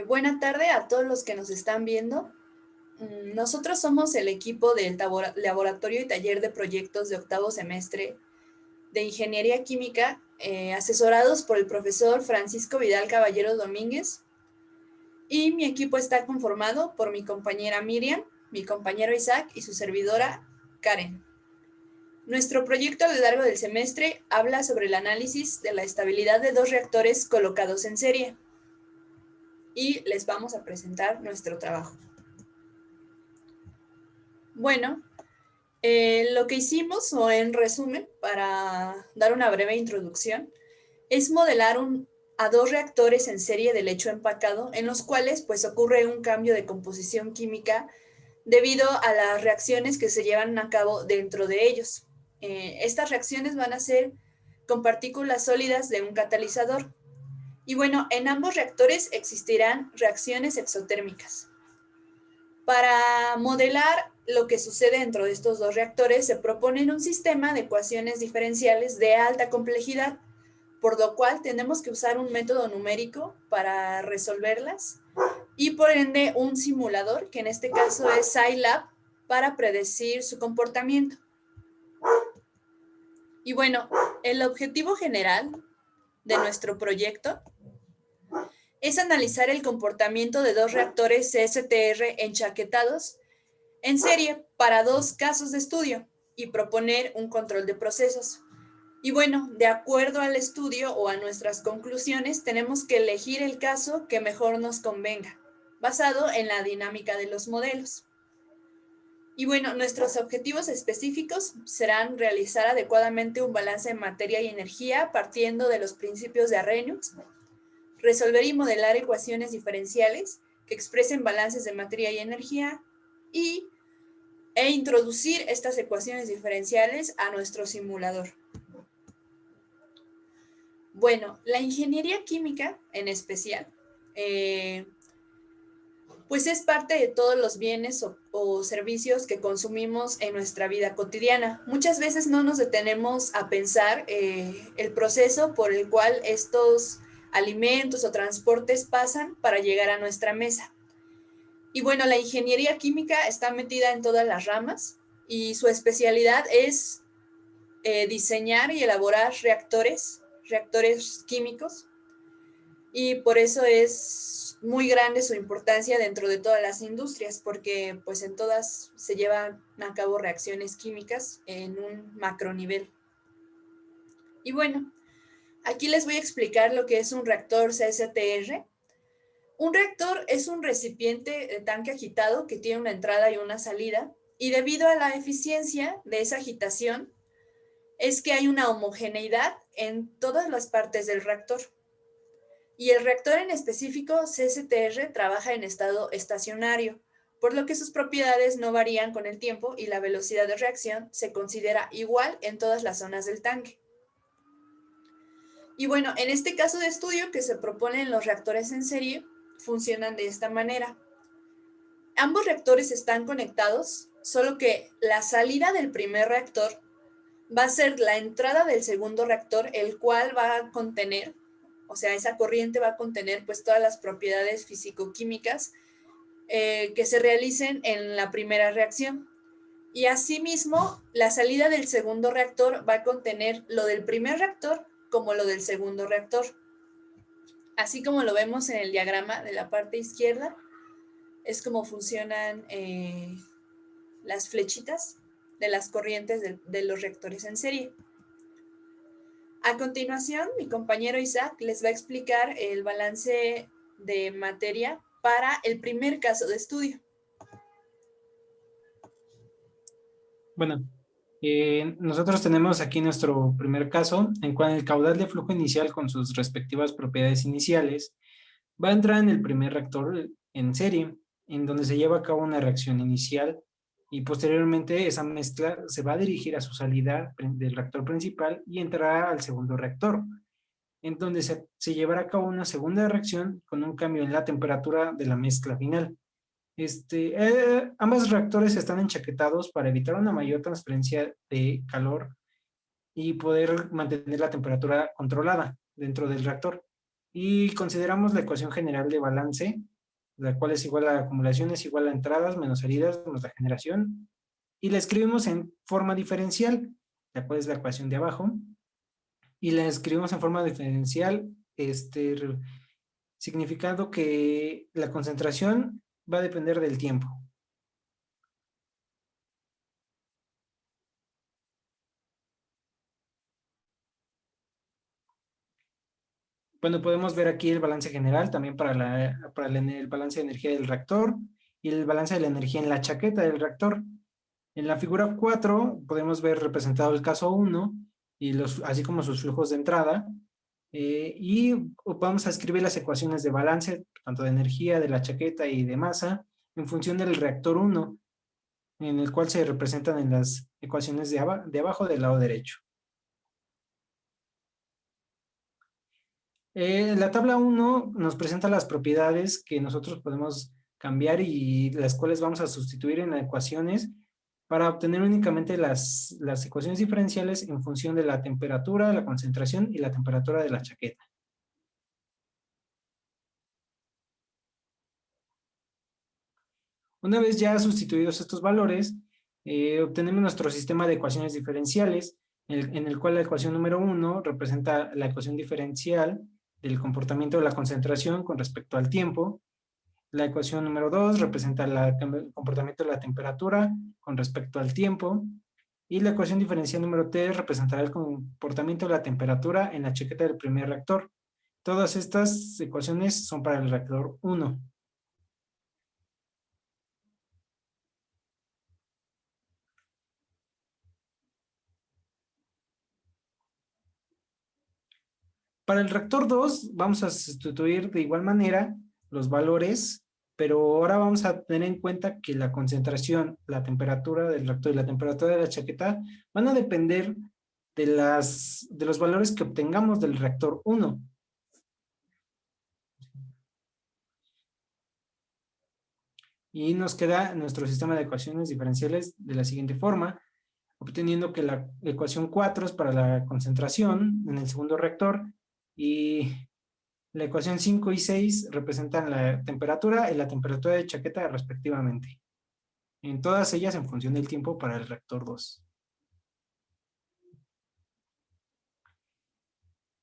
Buena tarde a todos los que nos están viendo. Nosotros somos el equipo del Laboratorio y Taller de Proyectos de octavo semestre de Ingeniería Química, asesorados por el profesor Francisco Vidal Caballero Domínguez. Y mi equipo está conformado por mi compañera Miriam, mi compañero Isaac y su servidora Karen. Nuestro proyecto a lo largo del semestre habla sobre el análisis de la estabilidad de dos reactores colocados en serie. Y les vamos a presentar nuestro trabajo. Bueno, lo que hicimos, o en resumen, para dar una breve introducción, es modelar a dos reactores en serie de lecho empacado, en los cuales pues ocurre un cambio de composición química debido a las reacciones que se llevan a cabo dentro de ellos. Estas reacciones van a ser con partículas sólidas de un catalizador. Y bueno, en ambos reactores existirán reacciones exotérmicas. Para modelar lo que sucede dentro de estos dos reactores, se propone un sistema de ecuaciones diferenciales de alta complejidad, por lo cual tenemos que usar un método numérico para resolverlas y por ende un simulador, que en este caso es Scilab, para predecir su comportamiento. Y bueno, el objetivo general de nuestro proyecto es analizar el comportamiento de dos reactores CSTR enchaquetados en serie para dos casos de estudio y proponer un control de procesos. Y bueno, de acuerdo al estudio o a nuestras conclusiones, tenemos que elegir el caso que mejor nos convenga, basado en la dinámica de los modelos. Y bueno, nuestros objetivos específicos serán realizar adecuadamente un balance de materia y energía partiendo de los principios de Arrhenius, resolver y modelar ecuaciones diferenciales que expresen balances de materia y energía e introducir estas ecuaciones diferenciales a nuestro simulador. Bueno, la ingeniería química en especial, pues es parte de todos los bienes o servicios que consumimos en nuestra vida cotidiana. Muchas veces no nos detenemos a pensar el proceso por el cual estos alimentos o transportes pasan para llegar a nuestra mesa. Y bueno, la ingeniería química está metida en todas las ramas y su especialidad es diseñar y elaborar reactores químicos, y por eso es muy grande su importancia dentro de todas las industrias, porque pues en todas se llevan a cabo reacciones químicas en un macronivel. Y bueno, aquí les voy a explicar lo que es un reactor CSTR. Un reactor es un recipiente de tanque agitado que tiene una entrada y una salida, y debido a la eficiencia de esa agitación, es que hay una homogeneidad en todas las partes del reactor. Y el reactor en específico, CSTR, trabaja en estado estacionario, por lo que sus propiedades no varían con el tiempo y la velocidad de reacción se considera igual en todas las zonas del tanque. Y bueno, en este caso de estudio que se propone en los reactores en serie, funcionan de esta manera. Ambos reactores están conectados, solo que la salida del primer reactor va a ser la entrada del segundo reactor, el cual va a contener, o sea, esa corriente va a contener pues todas las propiedades físico-químicas que se realicen en la primera reacción. Y asimismo, la salida del segundo reactor va a contener lo del primer reactor como lo del segundo reactor. Así como lo vemos en el diagrama de la parte izquierda, es como funcionan las flechitas de las corrientes de los reactores en serie. A continuación, mi compañero Isaac les va a explicar el balance de materia para el primer caso de estudio. Bueno, nosotros tenemos aquí nuestro primer caso, en cual el caudal de flujo inicial con sus respectivas propiedades iniciales va a entrar en el primer reactor en serie, en donde se lleva a cabo una reacción inicial y posteriormente esa mezcla se va a dirigir a su salida del reactor principal y entrará al segundo reactor, en donde se llevará a cabo una segunda reacción con un cambio en la temperatura de la mezcla final. Ambos reactores están enchaquetados para evitar una mayor transferencia de calor y poder mantener la temperatura controlada dentro del reactor. y consideramos la ecuación general de balance, la cual es igual a acumulación es igual a entradas menos salidas menos la generación, y la escribimos en forma diferencial, la cual es la ecuación de abajo, y la escribimos en forma diferencial, significando que la concentración va a depender del tiempo. Bueno, podemos ver aquí el balance general también para el balance de energía del reactor y el balance de la energía en la chaqueta del reactor. En la figura 4 podemos ver representado el caso 1 y así como sus flujos de entrada. Y vamos a escribir las ecuaciones de balance, tanto de energía, de la chaqueta y de masa, en función del reactor 1, en el cual se representan en las ecuaciones de abajo del lado derecho. La tabla 1 nos presenta las propiedades que nosotros podemos cambiar y las cuales vamos a sustituir en las ecuaciones para obtener únicamente las ecuaciones diferenciales en función de la temperatura, la concentración y la temperatura de la chaqueta. Una vez ya sustituidos estos valores, obtenemos nuestro sistema de ecuaciones diferenciales, en el cual la ecuación número 1 representa la ecuación diferencial del comportamiento de la concentración con respecto al tiempo. La ecuación número 2 representa el comportamiento de la temperatura con respecto al tiempo. Y la ecuación diferencial número 3 representará el comportamiento de la temperatura en la chaqueta del primer reactor. Todas estas ecuaciones son para el reactor 1. Para el reactor 2 vamos a sustituir de igual manera los valores, pero ahora vamos a tener en cuenta que la concentración, la temperatura del reactor y la temperatura de la chaqueta van a depender de los valores que obtengamos del reactor 1. Y nos queda nuestro sistema de ecuaciones diferenciales de la siguiente forma, obteniendo que la ecuación 4 es para la concentración en el segundo reactor y la ecuación 5 y 6 representan la temperatura y la temperatura de chaqueta respectivamente. En todas ellas en función del tiempo para el reactor 2.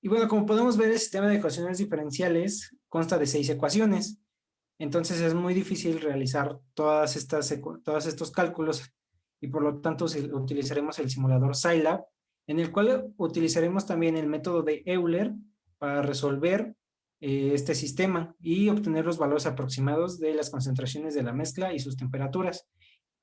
Y bueno, como podemos ver, el sistema de ecuaciones diferenciales consta de 6 ecuaciones. Entonces es muy difícil realizar todos estos cálculos y por lo tanto utilizaremos el simulador Scilab, en el cual utilizaremos también el método de Euler para resolver este sistema y obtener los valores aproximados de las concentraciones de la mezcla y sus temperaturas.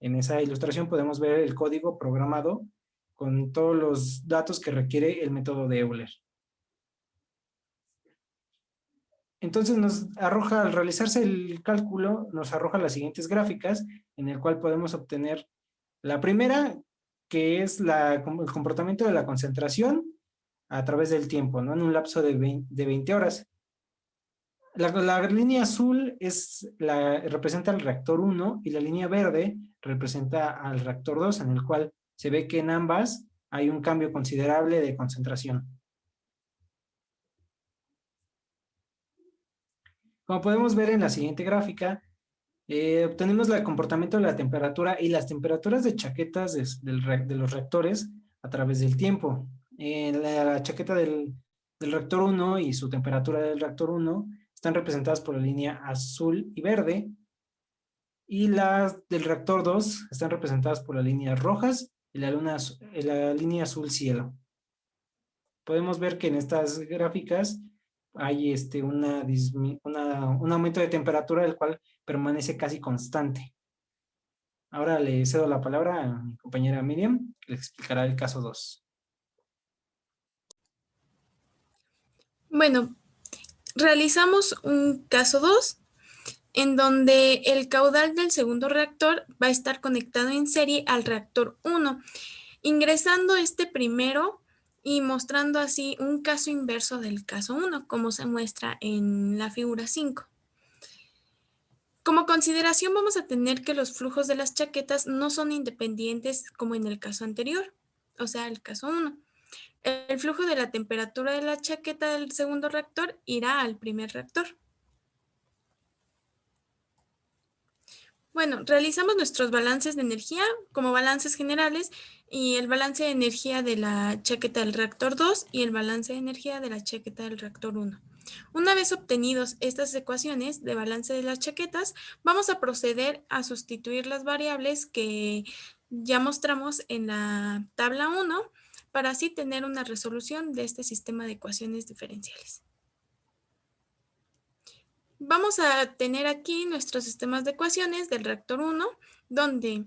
En esa ilustración podemos ver el código programado con todos los datos que requiere el método de Euler. Entonces nos arroja, al realizarse el cálculo, nos arroja las siguientes gráficas en el cual podemos obtener la primera, que es el comportamiento de la concentración a través del tiempo, ¿no? En un lapso de 20 horas. La línea azul representa al reactor 1 y la línea verde representa al reactor 2, en el cual se ve que en ambas hay un cambio considerable de concentración. Como podemos ver en la siguiente gráfica, obtenemos el comportamiento de la temperatura y las temperaturas de chaquetas de los reactores a través del tiempo. La chaqueta del reactor 1 y su temperatura del reactor 1 están representadas por la línea azul y verde, y las del reactor 2 están representadas por las líneas rojas y la línea azul cielo. Podemos ver que en estas gráficas hay un aumento de temperatura, el cual permanece casi constante. Ahora le cedo la palabra a mi compañera Miriam, que le explicará el caso 2. Bueno, realizamos un caso 2 en donde el caudal del segundo reactor va a estar conectado en serie al reactor 1, ingresando este primero y mostrando así un caso inverso del caso 1, como se muestra en la figura 5. Como consideración vamos a tener que los flujos de las chaquetas no son independientes como en el caso anterior, o sea, el caso 1. El flujo de la temperatura de la chaqueta del segundo reactor irá al primer reactor. Bueno, realizamos nuestros balances de energía como balances generales y el balance de energía de la chaqueta del reactor 2 y el balance de energía de la chaqueta del reactor 1. Una vez obtenidos estas ecuaciones de balance de las chaquetas, vamos a proceder a sustituir las variables que ya mostramos en la tabla 1 para así tener una resolución de este sistema de ecuaciones diferenciales. Vamos a tener aquí nuestros sistemas de ecuaciones del reactor 1, donde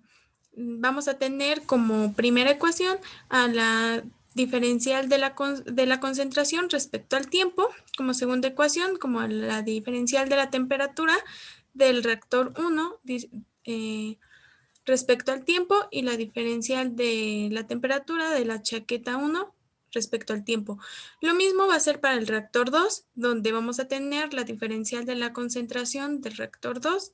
vamos a tener como primera ecuación a la diferencial de la concentración respecto al tiempo, como segunda ecuación, como la diferencial de la temperatura del reactor 1 respecto al tiempo y la diferencial de la temperatura de la chaqueta 1 respecto al tiempo. Lo mismo va a ser para el reactor 2, donde vamos a tener la diferencial de la concentración del reactor 2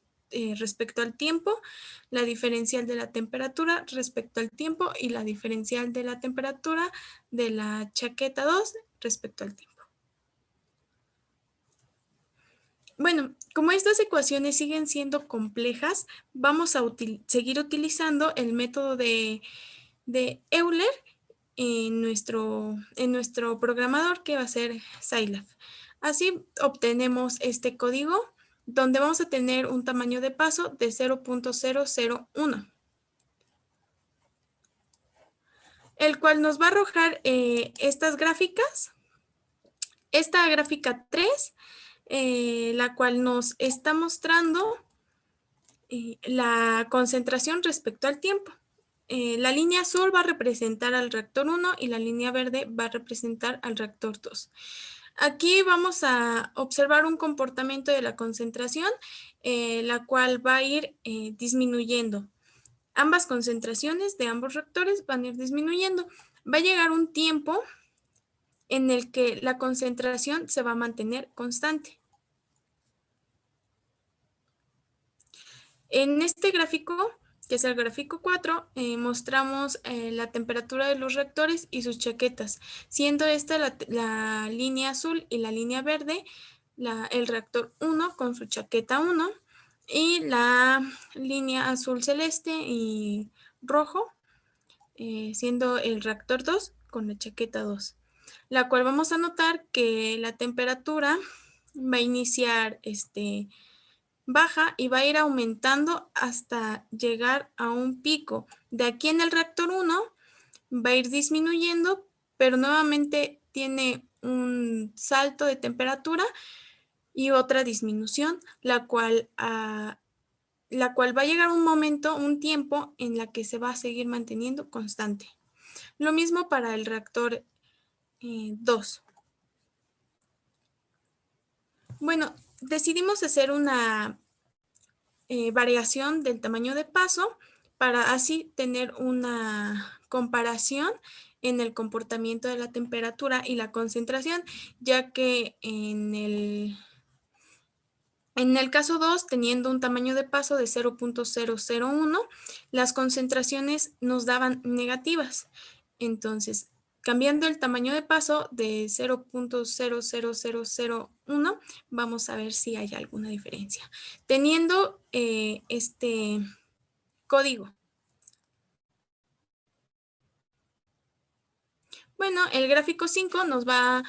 respecto al tiempo, la diferencial de la temperatura respecto al tiempo y la diferencial de la temperatura de la chaqueta 2 respecto al tiempo. Bueno, como estas ecuaciones siguen siendo complejas, vamos a seguir utilizando el método de Euler en nuestro programador, que va a ser Scilab. Así obtenemos este código donde vamos a tener un tamaño de paso de 0.001, el cual nos va a arrojar estas gráficas. Esta gráfica 3, la cual nos está mostrando la concentración respecto al tiempo. La línea azul va a representar al reactor 1 y la línea verde va a representar al reactor 2. Aquí vamos a observar un comportamiento de la concentración, la cual va a ir disminuyendo. Ambas concentraciones de ambos reactores van a ir disminuyendo. Va a llegar un tiempo en el que la concentración se va a mantener constante. En este gráfico, que es el gráfico 4, mostramos la temperatura de los reactores y sus chaquetas, siendo esta la línea azul y la línea verde, el reactor 1 con su chaqueta 1 y la línea azul celeste y rojo, siendo el reactor 2 con la chaqueta 2, la cual vamos a notar que la temperatura va a iniciar baja y va a ir aumentando hasta llegar a un pico. De aquí en el reactor 1 va a ir disminuyendo, pero nuevamente tiene un salto de temperatura y otra disminución, la cual va a llegar un momento, un tiempo en la que se va a seguir manteniendo constante. Lo mismo para el reactor 2. Bueno, decidimos hacer una variación del tamaño de paso para así tener una comparación en el comportamiento de la temperatura y la concentración, ya que en el caso 2, teniendo un tamaño de paso de 0.001, las concentraciones nos daban negativas. Entonces, cambiando el tamaño de paso de 0.00001, vamos a ver si hay alguna diferencia. Teniendo este código. Bueno, el gráfico 5 nos va a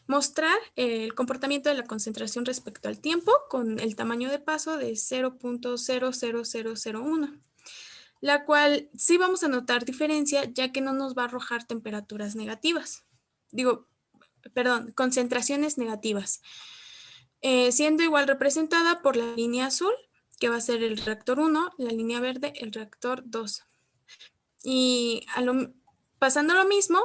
mostrar el comportamiento de la concentración respecto al tiempo con el tamaño de paso de 0.00001, la cual sí vamos a notar diferencia, ya que no nos va a arrojar temperaturas negativas. Concentraciones negativas, siendo igual representada por la línea azul, que va a ser el reactor 1, la línea verde, el reactor 2. Y pasando lo mismo,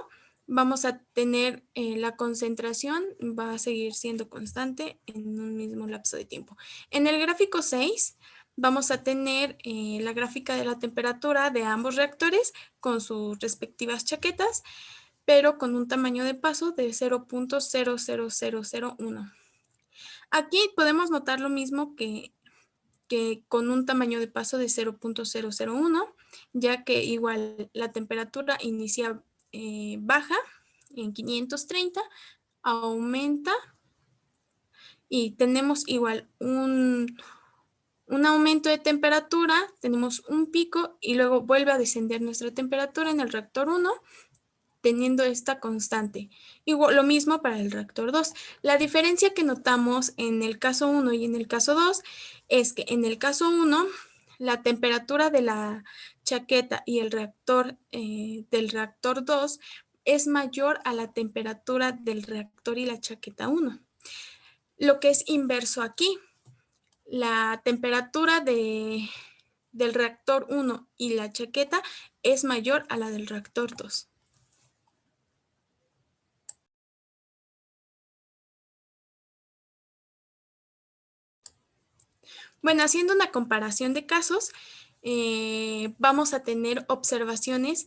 vamos a tener la concentración, va a seguir siendo constante en un mismo lapso de tiempo. En el gráfico 6, vamos a tener la gráfica de la temperatura de ambos reactores con sus respectivas chaquetas, pero con un tamaño de paso de 0.00001. Aquí podemos notar lo mismo que con un tamaño de paso de 0.001, ya que igual la temperatura inicia baja en 530, aumenta y tenemos igual un aumento de temperatura, tenemos un pico y luego vuelve a descender nuestra temperatura en el reactor 1, teniendo esta constante. Igual, lo mismo para el reactor 2. La diferencia que notamos en el caso 1 y en el caso 2 es que en el caso 1, la temperatura de la chaqueta y el reactor del reactor 2 es mayor a la temperatura del reactor y la chaqueta 1. Lo que es inverso aquí, la temperatura del reactor 1 y la chaqueta es mayor a la del reactor 2. Bueno, haciendo una comparación de casos, vamos a tener observaciones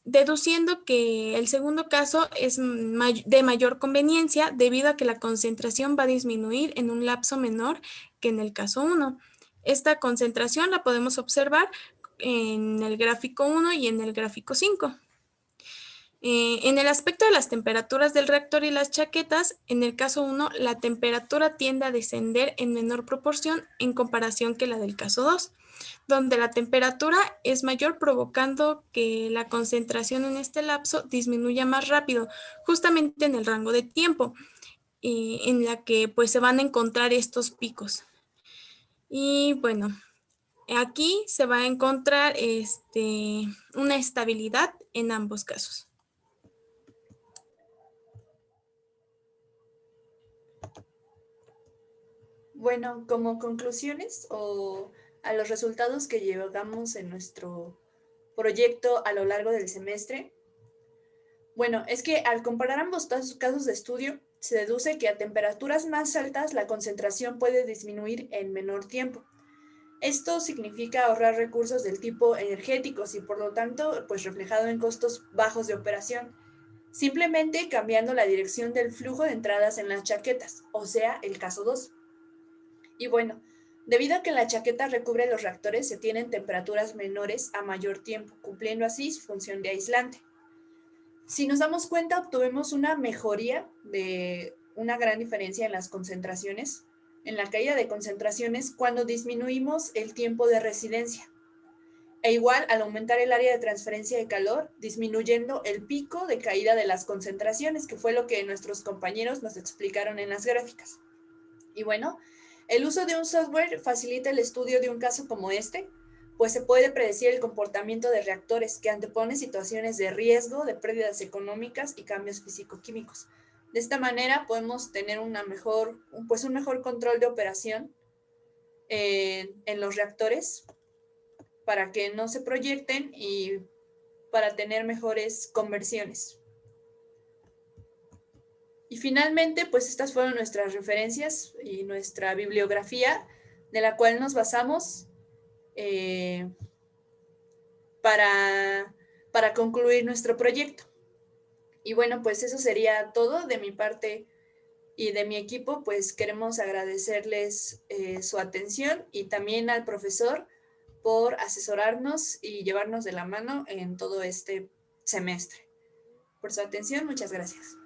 deduciendo que el segundo caso es de mayor conveniencia debido a que la concentración va a disminuir en un lapso menor que en el caso 1. Esta concentración la podemos observar en el gráfico 1 y en el gráfico 5. En el aspecto de las temperaturas del reactor y las chaquetas, en el caso 1, la temperatura tiende a descender en menor proporción en comparación que la del caso 2, donde la temperatura es mayor provocando que la concentración en este lapso disminuya más rápido, justamente en el rango de tiempo en la que pues se van a encontrar estos picos. Y bueno, aquí se va a encontrar una estabilidad en ambos casos. Bueno, como conclusiones o a los resultados que llegamos en nuestro proyecto a lo largo del semestre, bueno, es que al comparar ambos casos de estudio, se deduce que a temperaturas más altas la concentración puede disminuir en menor tiempo. Esto significa ahorrar recursos del tipo energéticos y por lo tanto, pues reflejado en costos bajos de operación, simplemente cambiando la dirección del flujo de entradas en las chaquetas, o sea, el caso 2. Y bueno, debido a que la chaqueta recubre los reactores, se tienen temperaturas menores a mayor tiempo, cumpliendo así su función de aislante. Si nos damos cuenta, obtuvimos una mejoría de una gran diferencia en las concentraciones, en la caída de concentraciones cuando disminuimos el tiempo de residencia. E igual al aumentar el área de transferencia de calor, disminuyendo el pico de caída de las concentraciones, que fue lo que nuestros compañeros nos explicaron en las gráficas. Y bueno, el uso de un software facilita el estudio de un caso como este, pues se puede predecir el comportamiento de reactores que antepone situaciones de riesgo, de pérdidas económicas y cambios físico-químicos. De esta manera podemos tener un mejor control de operación en los reactores para que no se proyecten y para tener mejores conversiones. Y finalmente, pues estas fueron nuestras referencias y nuestra bibliografía de la cual nos basamos para concluir nuestro proyecto. Y bueno, pues eso sería todo de mi parte y de mi equipo, pues queremos agradecerles su atención y también al profesor por asesorarnos y llevarnos de la mano en todo este semestre. Por su atención, muchas gracias.